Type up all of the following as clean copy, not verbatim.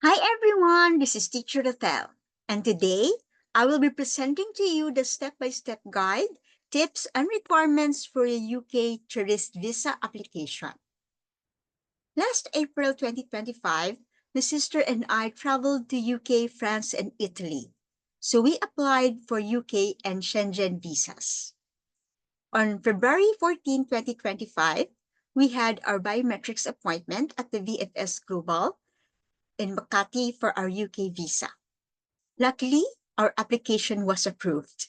Hi everyone, this is Teacher Rafael, and today I will be presenting to you the step-by-step guide, tips, and requirements for a UK tourist visa application. Last April 2025, my sister and I traveled to UK, France, and Italy. So we applied for UK and Schengen visas. On February 14, 2025, we had our biometrics appointment at the VFS Global in Makati for our UK visa. Luckily, our application was approved,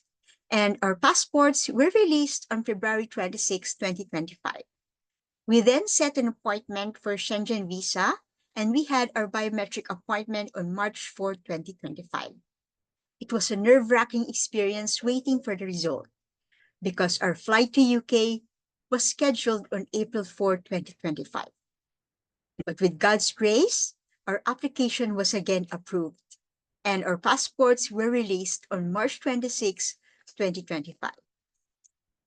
and our passports were released on February 26, 2025. We then set an appointment for Schengen visa, and we had our biometric appointment on March 4, 2025. It was a nerve-wracking experience waiting for the result because our flight to UK was scheduled on April 4, 2025. But with God's grace, our application was again approved, and our passports were released on March 26, 2025.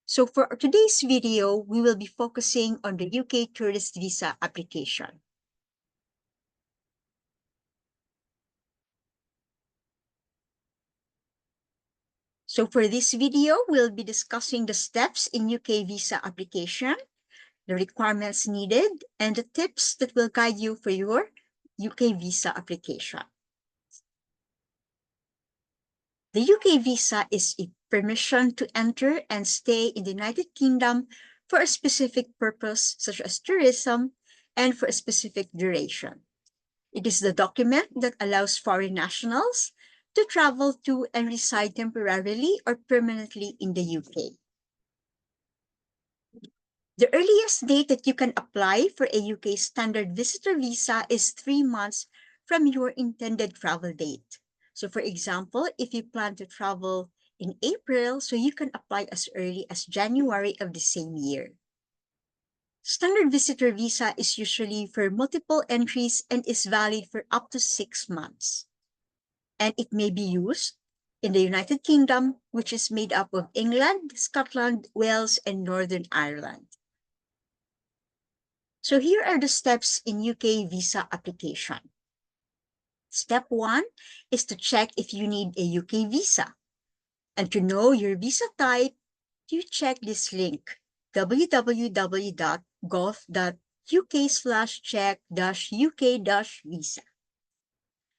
So for today's video, we will be focusing on the UK tourist visa application. So for this video, we'll be discussing the steps in UK visa application, the requirements needed, and the tips that will guide you for your UK visa application. The UK visa is a permission to enter and stay in the United Kingdom for a specific purpose, such as tourism, and for a specific duration. It is the document that allows foreign nationals to travel to and reside temporarily or permanently in the UK. The earliest date that you can apply for a UK standard visitor visa is 3 months from your intended travel date. So for example, if you plan to travel in April, so you can apply as early as January of the same year. Standard visitor visa is usually for multiple entries and is valid for up to 6 months. And it may be used in the United Kingdom, which is made up of England, Scotland, Wales, and Northern Ireland. So here are the steps in UK visa application. Step 1 is to check if you need a UK visa. And to know your visa type, you check this link, www.gov.uk/check-UK-visa.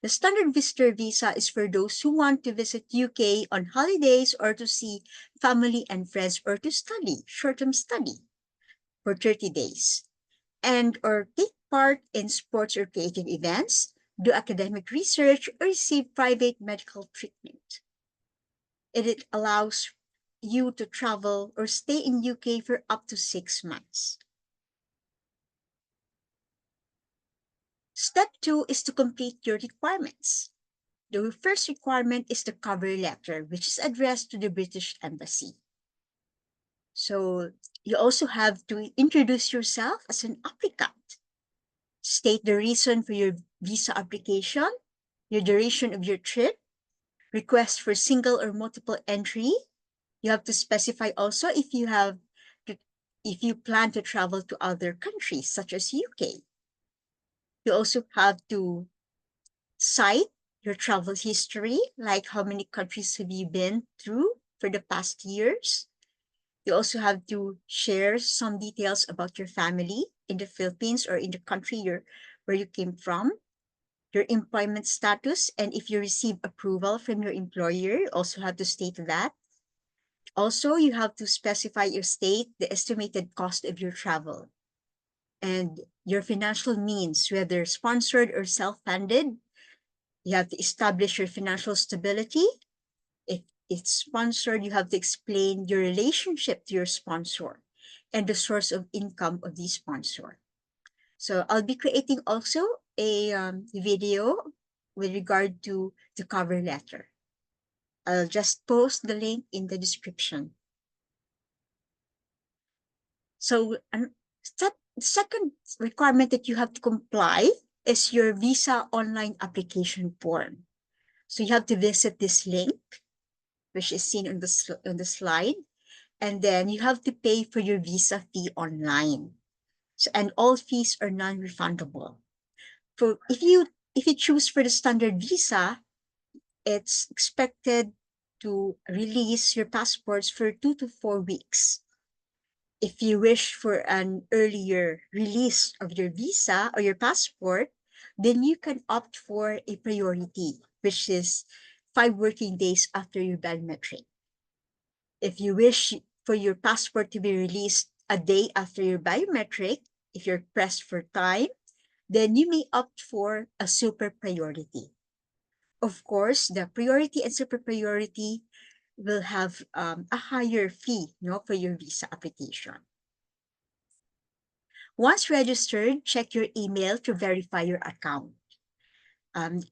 The standard visitor visa is for those who want to visit UK on holidays or to see family and friends or to study, short-term study for 30 days. And or take part in sports or creative events, do academic research, or receive private medical treatment. It allows you to travel or stay in UK for up to 6 months. Step 2 is to complete your requirements. The first requirement is the cover letter, which is addressed to the British Embassy. So you also have to introduce yourself as an applicant. State the reason for your visa application, your duration of your trip, request for single or multiple entry. You have to specify also if you plan to travel to other countries such as UK. You also have to cite your travel history, like how many countries have you been through for the past years. You also have to share some details about your family in the Philippines or in the country where you came from, your employment status, and if you receive approval from your employer, you also have to state that. Also, you have to specify your state, the estimated cost of your travel, and your financial means, whether sponsored or self-funded. You have to establish your financial stability. If it's sponsored, you have to explain your relationship to your sponsor and the source of income of the sponsor. So I'll be creating also a video with regard to the cover letter. I'll just post the link in the description. So second requirement that you have to comply is your visa online application form. So you have to visit this link, which is seen on the slide, and then you have to pay for your visa fee online. So, and all fees are non-refundable. So if if you choose for the standard visa, it's expected to release your passports for 2 to 4 weeks. If you wish for an earlier release of your visa or your passport, then you can opt for a priority, which is 5 working days after your biometric. If you wish for your passport to be released a day after your biometric, if you're pressed for time, then you may opt for a super priority. Of course, the priority and super priority will have a higher fee, for your visa application. Once registered, check your email to verify your account.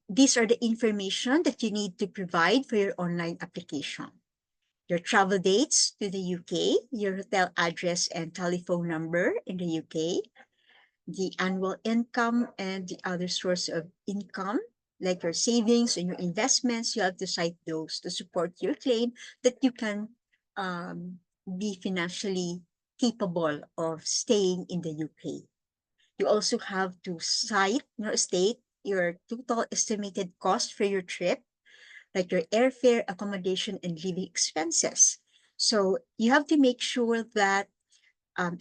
These are the information that you need to provide for your online application. Your travel dates to the UK, your hotel address and telephone number in the UK, the annual income and the other source of income, like your savings and your investments. You have to cite those to support your claim that you can be financially capable of staying in the UK. You also have to cite, state your total estimated cost for your trip, like your airfare, accommodation, and living expenses. So you have to make sure that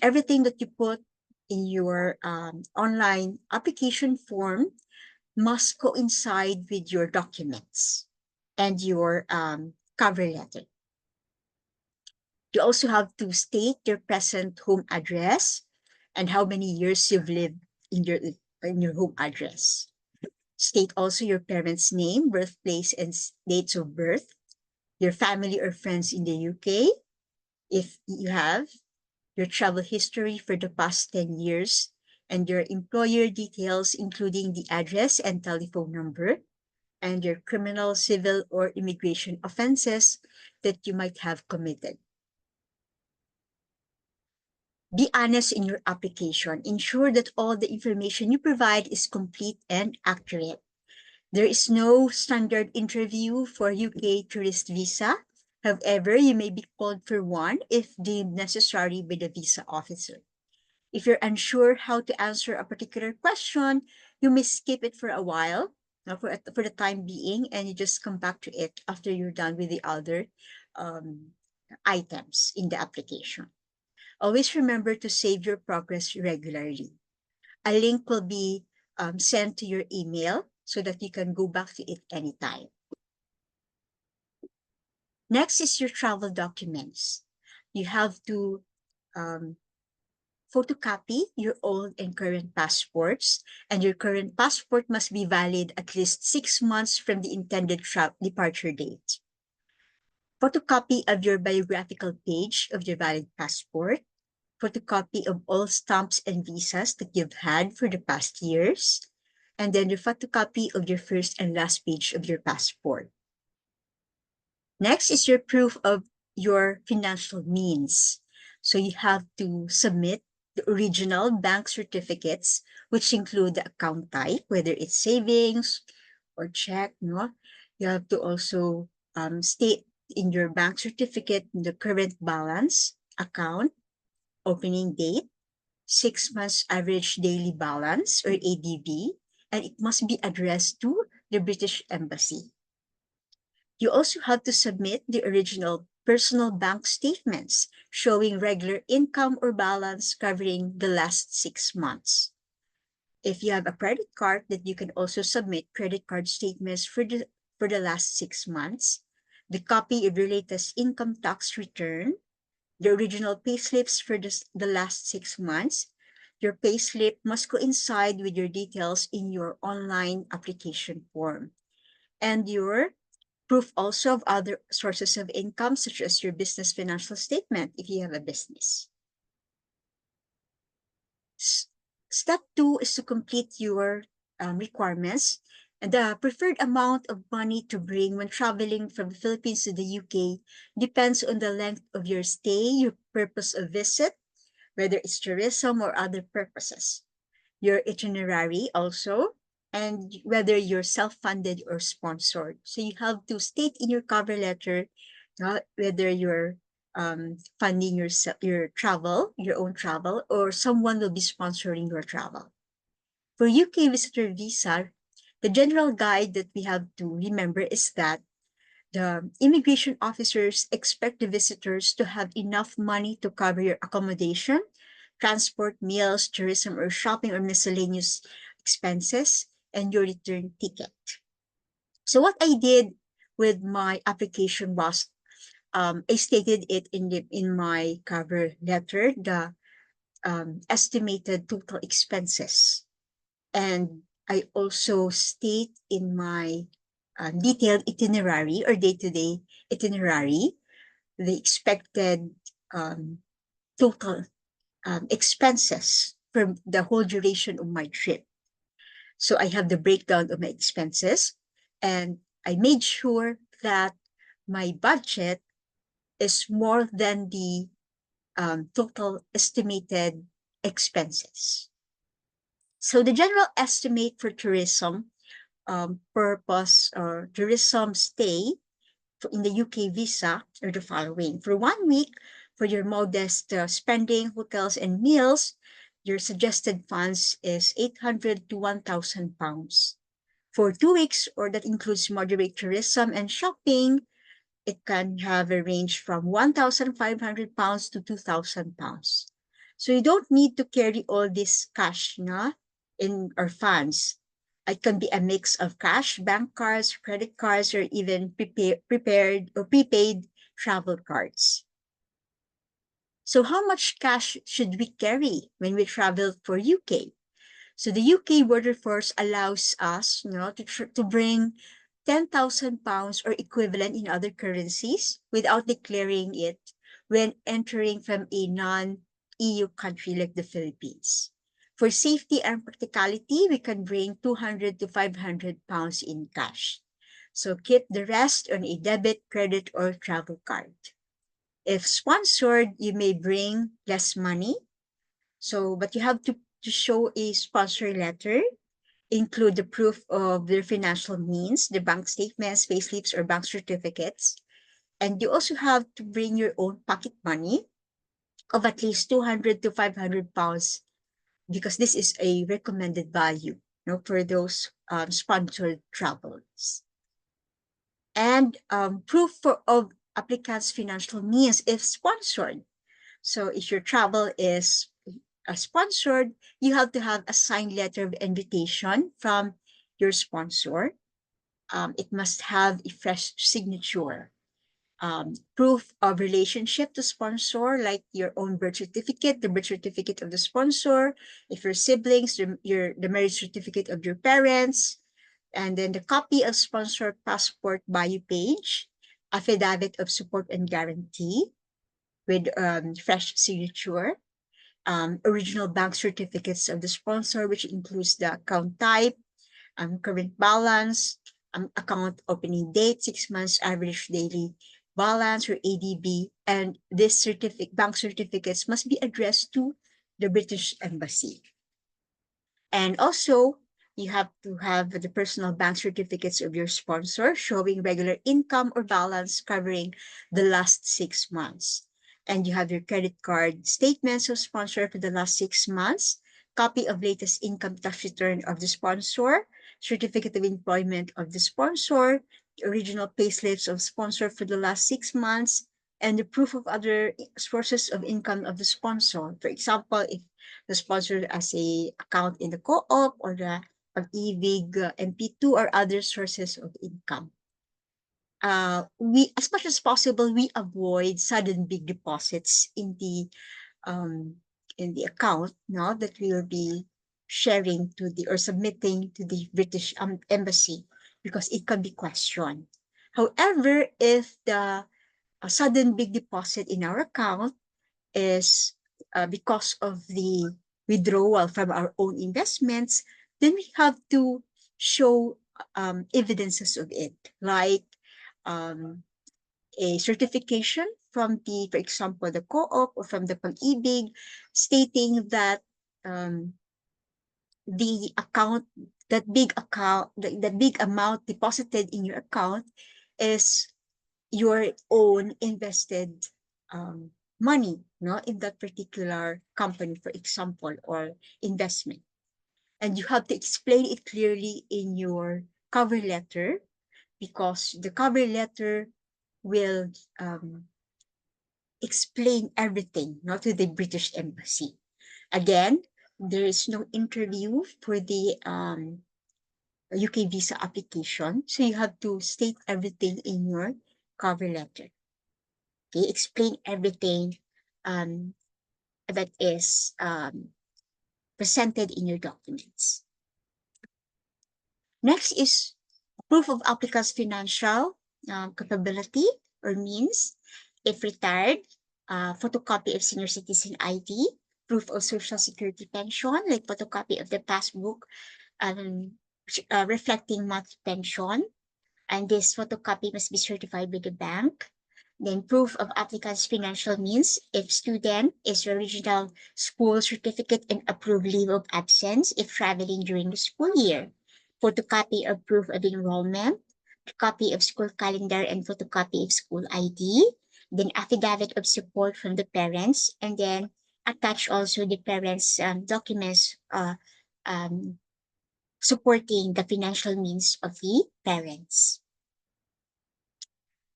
everything that you put in your online application form must coincide with your documents and your cover letter. You also have to state your present home address and how many years you've lived in your home address. State also your parents' name, birthplace, and dates of birth, your family or friends in the UK, if you have, your travel history for the past 10 years, and your employer details, including the address and telephone number, and your criminal, civil, or immigration offenses that you might have committed. Be honest in your application. Ensure that all the information you provide is complete and accurate. There is no standard interview for UK tourist visa. However, you may be called for one if deemed necessary by the visa officer. If you're unsure how to answer a particular question, you may skip it for a while, for the time being, and you just come back to it after you're done with the other items in the application. Always remember to save your progress regularly. A link will be sent to your email so that you can go back to it anytime. Next is your travel documents. You have to photocopy your old and current passports, and your current passport must be valid at least 6 months from the intended departure date. Photocopy of your biographical page of your valid passport, photocopy of all stamps and visas that you've had for the past years, and then your photocopy of your first and last page of your passport. Next is your proof of your financial means. So you have to submit the original bank certificates, which include the account type, whether it's savings or check. You have to also state in your bank certificate the current balance, account, opening date, 6 months average daily balance or ADB, and it must be addressed to the British Embassy. You also have to submit the original personal bank statements showing regular income or balance covering the last 6 months. If you have a credit card, that you can also submit credit card statements for the last 6 months, the copy of your latest income tax return, the original payslips for the last 6 months. Your payslip must coincide with your details in your online application form. And your proof also of other sources of income, such as your business financial statement, if you have a business. Step 2 is to complete your requirements. And the preferred amount of money to bring when traveling from the Philippines to the UK depends on the length of your stay, your purpose of visit, whether it's tourism or other purposes, your itinerary also, and whether you're self-funded or sponsored. So you have to state in your cover letter whether you're funding your travel, your own travel, or someone will be sponsoring your travel. For UK visitor visa, the general guide that we have to remember is that the immigration officers expect the visitors to have enough money to cover your accommodation, transport, meals, tourism, or shopping or miscellaneous expenses, and your return ticket. So what I did with my application was I stated it in my cover letter, the estimated total expenses. And I also state in my detailed itinerary or day-to-day itinerary the expected um, total expenses for the whole duration of my trip. So I have the breakdown of my expenses, and I made sure that my budget is more than the total estimated expenses. So the general estimate for tourism purpose or tourism stay in the UK visa are the following. For 1 week, for your modest spending, hotels and meals, your suggested funds is 800 to £1,000. For 2 weeks, or that includes moderate tourism and shopping, it can have a range from £1,500 to £2,000. So you don't need to carry all this cash in our funds. It can be a mix of cash, bank cards, credit cards, or even prepared or prepaid travel cards. So how much cash should we carry when we travel for UK? So the UK Border Force allows us, to bring £10,000 or equivalent in other currencies without declaring it when entering from a non-EU country like the Philippines. For safety and practicality, we can bring 200 to £500 in cash. So keep the rest on a debit, credit, or travel card. If sponsored, you may bring less money. So, but you have to show a sponsor letter, include the proof of their financial means, the bank statements, payslips, or bank certificates. And you also have to bring your own pocket money of at least 200 to £500 because this is a recommended value, for those sponsored travels. And proof of applicant's financial means if sponsored. So if your travel is sponsored, you have to have a signed letter of invitation from your sponsor. It must have a fresh signature. Proof of relationship to sponsor, like your own birth certificate, the birth certificate of the sponsor, if your siblings, the marriage certificate of your parents, and then the copy of sponsor passport bio page, affidavit of support and guarantee with fresh signature, original bank certificates of the sponsor, which includes the account type, current balance, account opening date, 6 months average daily balance or ADB, and this bank certificates must be addressed to the British Embassy. And also, you have to have the personal bank certificates of your sponsor showing regular income or balance covering the last 6 months. And you have your credit card statements of sponsor for the last 6 months, copy of latest income tax return of the sponsor, certificate of employment of the sponsor, the original payslips of sponsor for the last 6 months, and the proof of other sources of income of the sponsor. For example, if the sponsor as a account in the co-op or the Pag-ibig, MP2 or other sources of income. We, as much as possible, we avoid sudden big deposits in the account, that we will be sharing to the or submitting to the British Embassy because it can be questioned. However, if the a sudden big deposit in our account is because of the withdrawal from our own investments, then we have to show evidences of it, like um, a certification from for example, the co-op or from the Pag-ibig, stating that the account, that big amount deposited in your account is your own invested money, in that particular company, for example, or investment. And you have to explain it clearly in your cover letter, because the cover letter will explain everything, not to the British Embassy. Again, there is no interview for the UK visa application, so you have to state everything in your cover letter. Okay, explain everything um, that is presented in your documents. Next is proof of applicant's financial capability or means. If retired, photocopy of senior citizen ID, proof of social security pension, like photocopy of the passbook um, reflecting monthly pension, and this photocopy must be certified by the bank. Then proof of applicant's financial means. If student is original school certificate and approved leave of absence if traveling during the school year. Photocopy or proof of enrollment. Copy of school calendar and photocopy of school ID. Then affidavit of support from the parents, and then attach also the parents' documents um, supporting the financial means of the parents.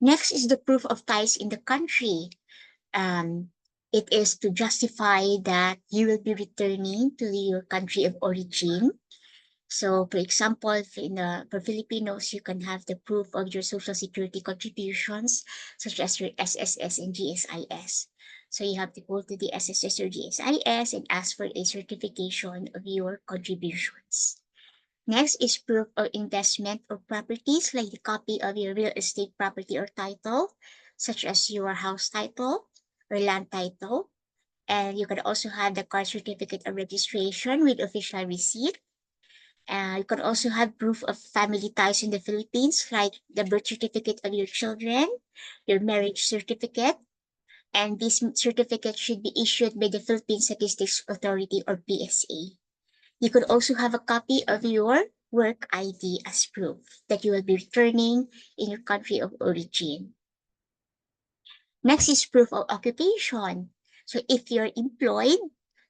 Next is the proof of ties in the country. Um, it is to justify that you will be returning to your country of origin. So, for example, for Filipinos, you can have the proof of your social security contributions, such as your SSS and GSIS. So you have to go to the SSS or GSIS and ask for a certification of your contributions. Next is proof of investment or properties, like the copy of your real estate property or title, such as your house title or land title. And you can also have the card certificate of registration with official receipt. You can also have proof of family ties in the Philippines, like the birth certificate of your children, your marriage certificate, and this certificate should be issued by the Philippine Statistics Authority or PSA. You could also have a copy of your work ID as proof that you will be returning in your country of origin. Next is proof of occupation. So if you're employed,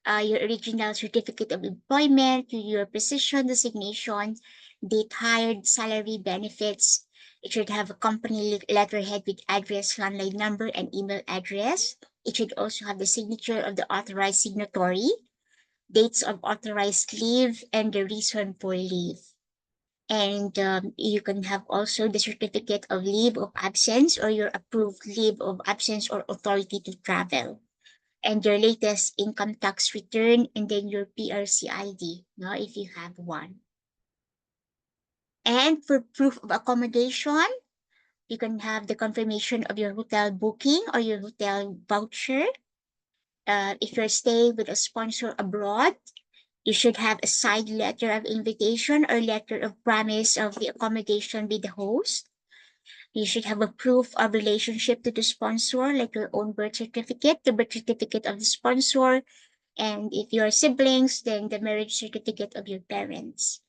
your original certificate of employment, your position, designation, date hired, salary, benefits. It should have a company letterhead with address, landline number, and email address. It should also have the signature of the authorized signatory, dates of authorized leave, and the reason for leave. And you can have also the certificate of leave of absence or your approved leave of absence or authority to travel. And your latest income tax return, and then your PRC ID, no, if you have one. And for proof of accommodation, you can have the confirmation of your hotel booking or your hotel voucher. If you're staying with a sponsor abroad, you should have a signed letter of invitation or letter of promise of the accommodation with the host. You should have a proof of relationship to the sponsor, like your own birth certificate, the birth certificate of the sponsor, and if you are siblings, then the marriage certificate of your parents.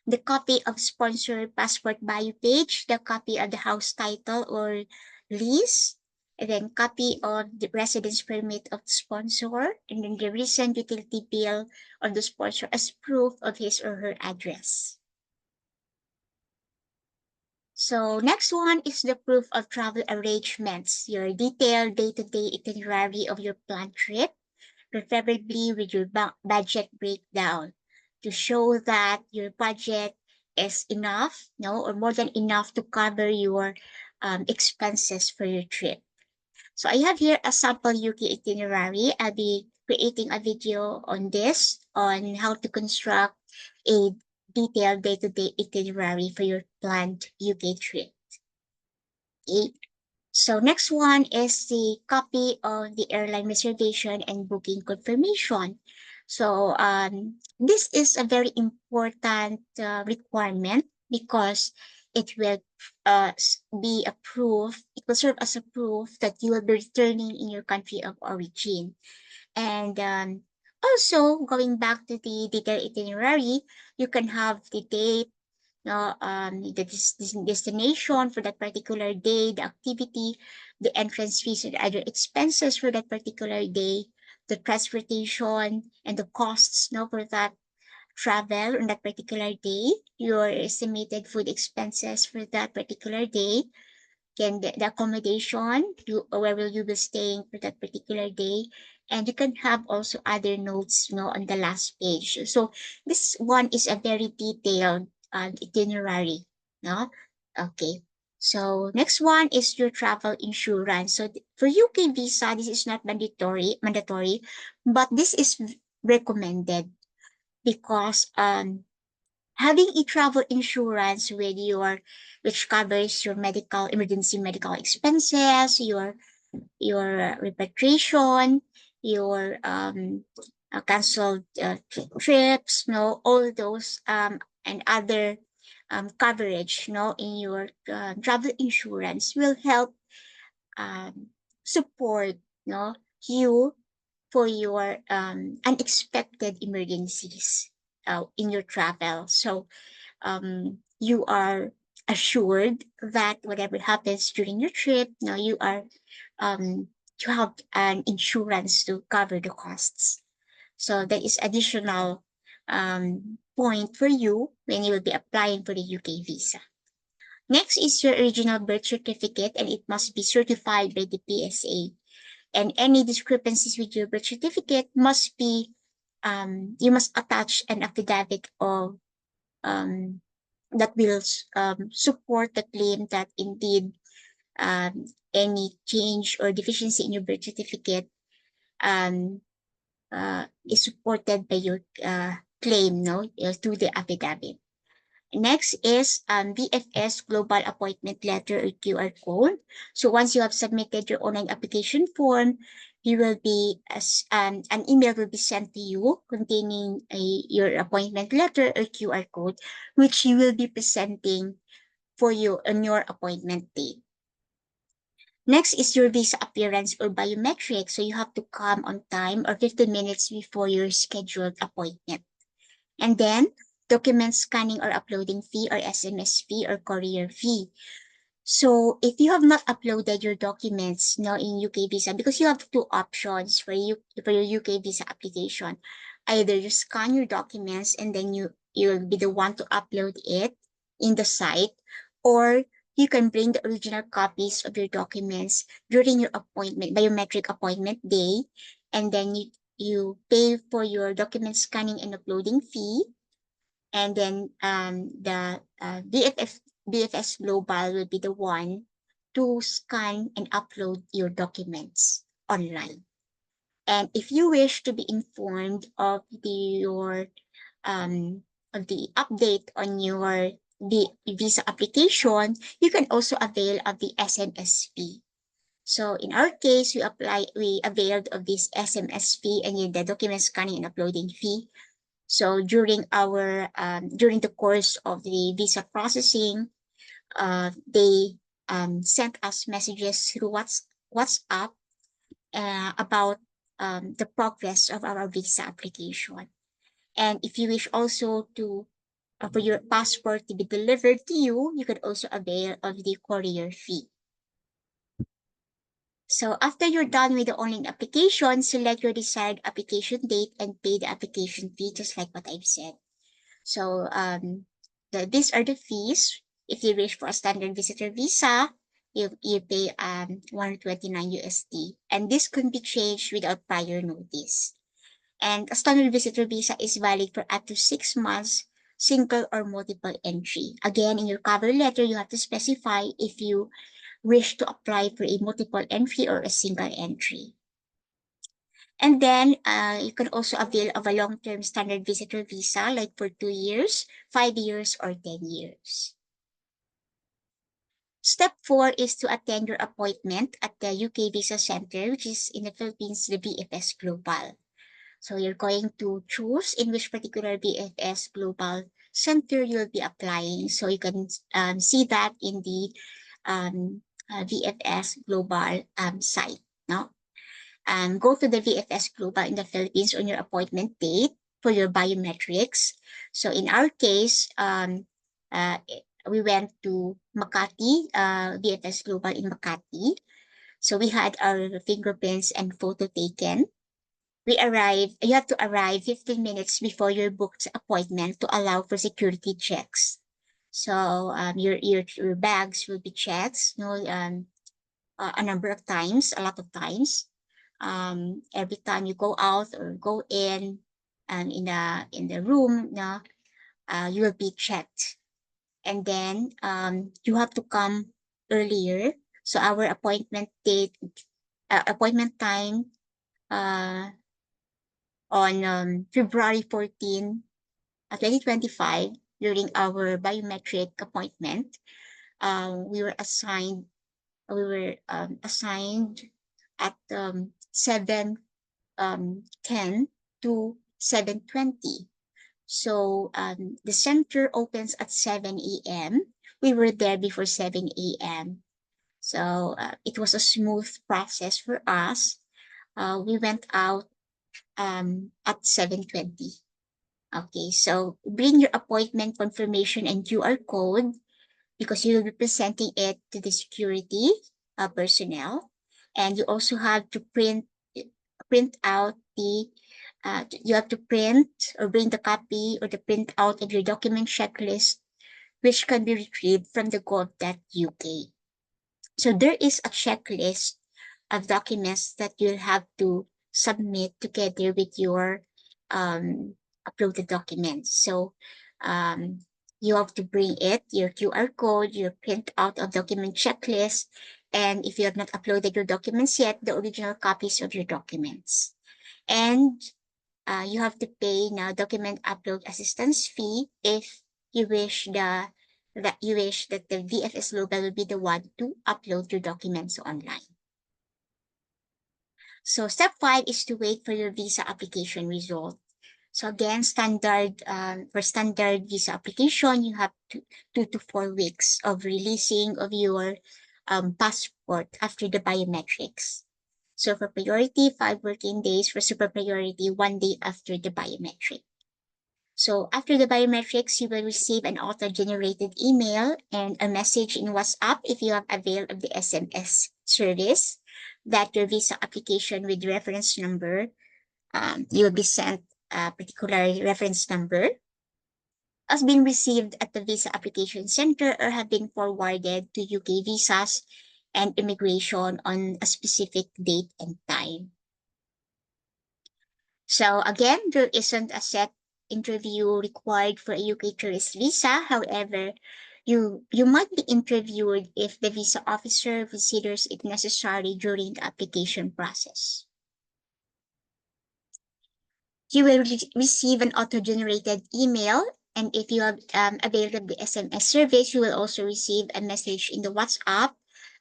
The copy of sponsor passport bio page, the copy of the house title or lease, and then copy of the residence permit of the sponsor, and then the recent utility bill of the sponsor as proof of his or her address. So next one is the proof of travel arrangements, your detailed day-to-day itinerary of your planned trip, preferably with your budget breakdown to show that your budget is enough, no, or more than enough to cover your expenses for your trip. So I have here a sample UK itinerary. I'll be creating a video on this, on how to construct a detailed day-to-day itinerary for your planned UK trip. Okay. So next one is the copy of the airline reservation and booking confirmation. So this is a very important requirement because it will be a proof, it will serve as a proof that you will be returning in your country of origin. And also, going back to the detailed itinerary, you can have the date, no, the destination for that particular day, the activity, the entrance fees and other expenses for that particular day, the transportation and the costs, no, for that travel on that particular day, your estimated food expenses for that particular day, can the accommodation, where will you be staying for that particular day, and you can have also other notes, on the last page. So this one is a very detailed itinerary, no? Okay. So next one is your travel insurance. So for UK visa, this is not mandatory, but this is recommended because having a travel insurance with which covers your emergency medical expenses, your repatriation, your canceled trips, all those and other coverage, in your travel insurance will help um, support, you for your unexpected emergencies in your travel. So you are assured that whatever happens during your trip, now um, you have an insurance to cover the costs. So that is additional point for you when you will be applying for the UK visa. Next is your original birth certificate, and it must be certified by the PSA. And any discrepancies with your birth certificate must be you must attach an affidavit of um, that will support the claim that indeed any change or deficiency in your birth certificate um, is supported by your claim, through the affidavit. Next is VFS Global Appointment Letter or QR code. So once you have submitted your online application form, you will be an email will be sent to you containing your appointment letter or QR code, which you will be presenting for you on your appointment date. Next is your visa appearance or biometric. So you have to come on time or 15 minutes before your scheduled appointment. And then document scanning or uploading fee or SMS fee or courier fee. So if you have not uploaded your documents now in UK visa, because you have two options for your UK visa application. Either you scan your documents and then you'll be the one to upload it in the site, or you can bring the original copies of your documents during your biometric appointment day, and then you pay for your document scanning and uploading fee, and then the BFS Global will be the one to scan and upload your documents online. And if you wish to be informed of the update on your visa application, you can also avail of the SMSP. So in our case, we availed of this SMSP and the document scanning and uploading fee. So during the course of the visa processing, they sent us messages through WhatsApp about the progress of our visa application. And if you wish also to for your passport to be delivered to you, you could also avail of the courier fee. So after you're done with the online application, select your desired application date and pay the application fee, just like what I've said. So these are the fees. If you wish for a standard visitor visa, you pay 129 USD, and this can be changed without prior notice. And a standard visitor visa is valid for up to 6 months, single or multiple entry. Again, in your cover letter, you have to specify if you wish to apply for a multiple entry or a single entry. And then you can also avail of a long-term standard visitor visa, like for 2 years, 5 years, or 10 years. Step 4 is to attend your appointment at the UK Visa Center, which is in the Philippines, the VFS Global. So you're going to choose in which particular VFS Global Center you'll be applying. So you can see that in the VFS Global site. No? Go to the VFS Global in the Philippines on your appointment date for your biometrics. So in our case, we went to Makati, VFS Global in Makati. So we had our fingerprints and photo taken. You have to arrive 15 minutes before your booked appointment to allow for security checks. So your bags will be checked, a number of times, a lot of times. Every time you go out or go in, and in the room, you will be checked. And then you have to come earlier. So our appointment time uh, on February 14, 2025, during our biometric appointment, we were assigned at 7:10 to 7:20. So the center opens at 7 a.m. We were there before 7 a.m. So it was a smooth process for us. We went out at 7:20. Okay, so bring your appointment confirmation and QR code, because you will be presenting it to the security personnel. And you also have to print out you have to print or bring the copy or the printout of your document checklist, which can be retrieved from the gov.uk. So there is a checklist of documents that you'll have to submit together with your uploaded documents. So um, you have to bring your QR code, your printout of document checklist, and if you have not uploaded your documents yet, the original copies of your documents. And you have to pay now document upload assistance fee if you wish that the VFS Global will be the one to upload your documents online. So step 5 is to wait for your visa application result. So again, for standard visa application, you have 2 to 4 weeks of releasing of your passport after the biometrics. So for priority, 5 working days. For super priority, 1 day after the biometric. So after the biometrics, you will receive an auto-generated email and a message in WhatsApp if you have availed of the SMS service, that your visa application with reference number, you will be sent a particular reference number, has been received at the visa application center or have been forwarded to UK visas and immigration on a specific date and time. So again, there isn't a set interview required for a UK tourist visa. However, you might be interviewed if the visa officer considers it necessary during the application process. You will receive an auto-generated email, and if you have availed the SMS service, you will also receive a message in the WhatsApp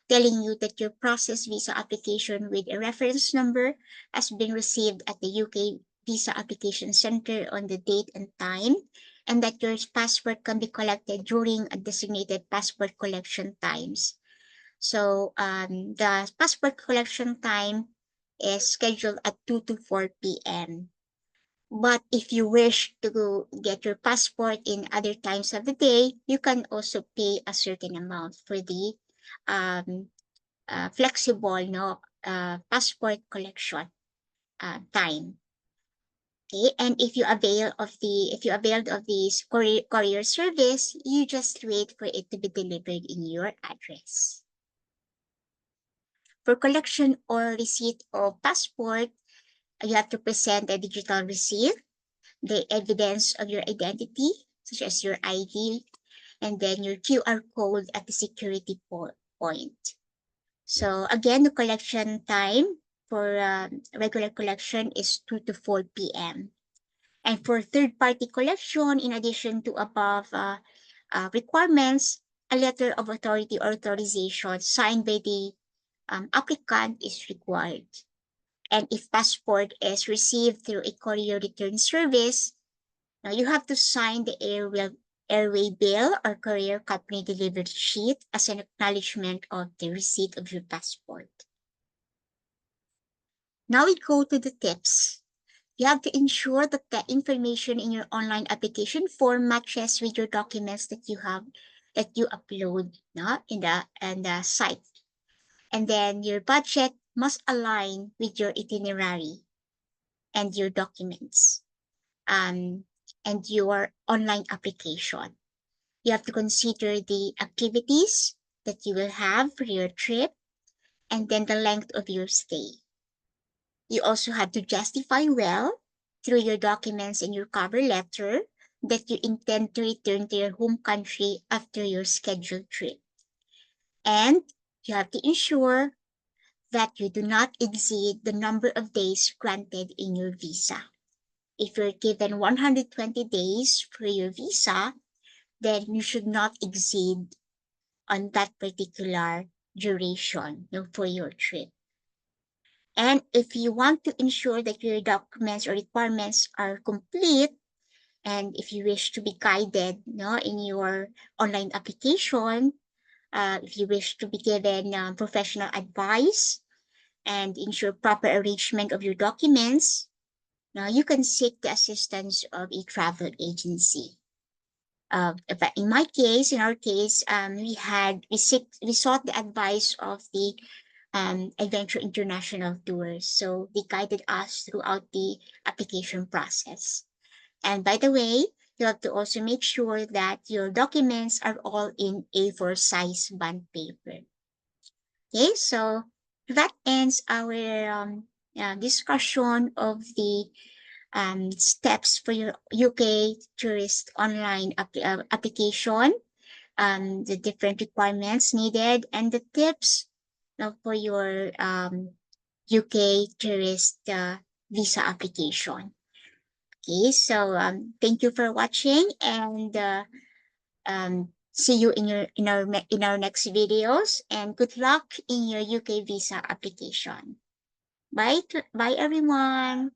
telling you that your processed visa application with a reference number has been received at the UK Visa Application Center on the date and time, and that your passport can be collected during a designated passport collection times. So the passport collection time is scheduled at 2 to 4 p.m. But if you wish to get your passport in other times of the day, you can also pay a certain amount for the um, flexible passport collection time. Okay, and if you availed of this courier service, you just wait for it to be delivered in your address. For collection or receipt of passport, you have to present a digital receipt, the evidence of your identity, such as your ID, and then your QR code at the security point. So again, the collection time for regular collection is 2 to 4 p.m. And for third-party collection, in addition to above requirements, a letter of authority or authorization signed by the applicant is required. And if passport is received through a courier return service, now you have to sign the airway bill or courier company delivery sheet as an acknowledgement of the receipt of your passport. Now we go to the tips. You have to ensure that the information in your online application form matches with your documents that you upload in the site. And then your budget must align with your itinerary. and your documents, and your online application. You have to consider the activities that you will have for your trip and then the length of your stay. You also have to justify well through your documents and your cover letter that you intend to return to your home country after your scheduled trip. And you have to ensure that you do not exceed the number of days granted in your visa. If you're given 120 days for your visa, then you should not exceed on that particular duration, for your trip. And if you want to ensure that your documents or requirements are complete, and if you wish to be guided, in your online application, if you wish to be given professional advice and ensure proper arrangement of your documents, now you can seek the assistance of a travel agency. But in in our case, we sought the advice of the Adventure International Tours. So they guided us throughout the application process. And by the way, you have to also make sure that your documents are all in A4 size bond paper. Okay, so that ends our discussion of the steps for your UK tourist online application, the different requirements needed, and the tips for your UK tourist visa application. Okay, so thank you for watching, and see you in our next videos, and good luck in your UK visa application. Bye, bye everyone.